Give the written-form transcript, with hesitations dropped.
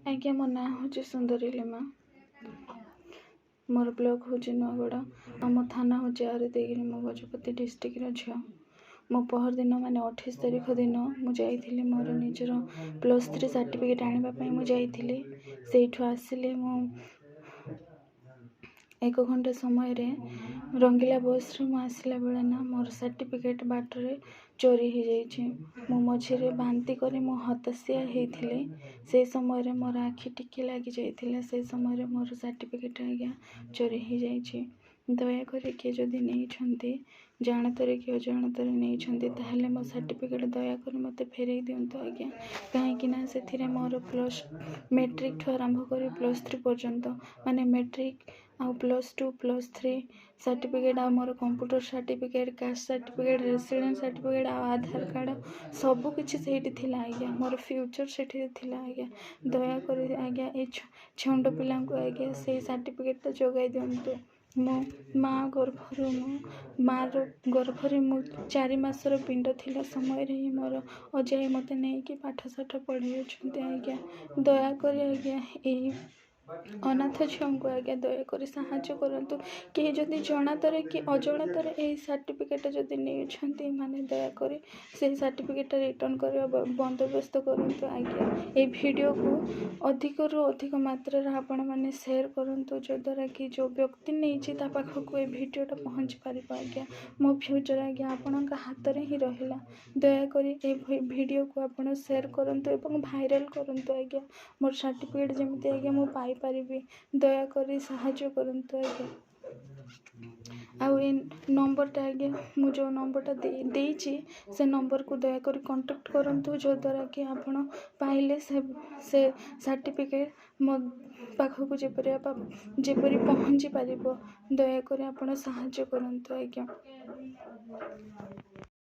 आज्ञा मो ना हूँ सुंदरी लिमा। मोर ब्लॉक हूँ नुआगड़ा। आम थाना हूँ आरदेगिरी। मो गजपति डिस्ट्रिक्ट झील। मो पहर दिन माने 28 तारीख दिन मुझे मोर निजर +3 सर्टिफिकेट आने मुझे से आसिले मो 1 घंटा समय रंगीला बस रे आसला बेले ना मोर सर्टिफिकेट बाटरे चोरी हो जाइए। मो मझे बांती करी मो हताशिया होती से समय मोर आखि टिके लगी जाइए। से समय मोर सर्टिफिकेट आज्ञा चोरी हो जाइए। दयाकोरी किए जदि नहीं जानतर कि अजाणतर नहीं मो सर्टिफिकेट दयाकोरी मत फेरई दिंतु आज्ञा। कहीं से मोर मैट्रिक ठू आरंभ कर +3 पर्यंत माने मैट्रिक आउ +2 +3 सर्टिफिकेट आ मोर computer certificate caste certificate residence certificate आ आधार कार्ड सबू किछि सेठी थिला आज्ञा। मोर फ्यूचर सेठी थिला आज्ञा। दयाकोरी आज्ञा ए छंड पिला आज्ञा से सर्टिफिकेट जोगाई दिंतु। मो माँ गर्भर मार गर्भर मु 4 मासर पिंड थिला समय रे मोर अजाई मते नहीं कि पाठ साठ पढ़े आज्ञा। दयाकोरी आज्ञा ए अनाथ झील को आज्ञा दयाकोरी साहाय्य करंतु। कि जदि जनातर कि अजाणतर ए सर्टिफिकेट जदि नहीं माने दयाकोरी से सर्टिफिकेट रिटर्न करने बंदोबस्त करंतु आज्ञा। ए वीडियो को अधिक रु अधिक मात्रा आपण माने शेयर करंतु जो द्वारा कि जो व्यक्ति नहीं ता पाखक ए वीडियोटा पहुँच पार आज्ञा। मो फ्यूचर आज्ञा आपण हाथ में ही रहिला। दयाकोरी ए वीडियो को आपण शेयर करंतु एवं भाइराल करंतु आज्ञा। मोर सर्टिफिकेट जमती आज्ञा मो पाई परिबी। दयाकोरी साहाय्य करंतु आज्ञा। आउ ए नंबरटा आज्ञा मु जो नंबरटा देइछि से नंबर को दयाकोरी कांटेक्ट करंतु जो द्वारा कि आपण पाइले से सर्टिफिकेट मो पाखक जेपरी पहुँची पारिबो। दयाकोरी आपण साहाय्य करंतु आज्ञा।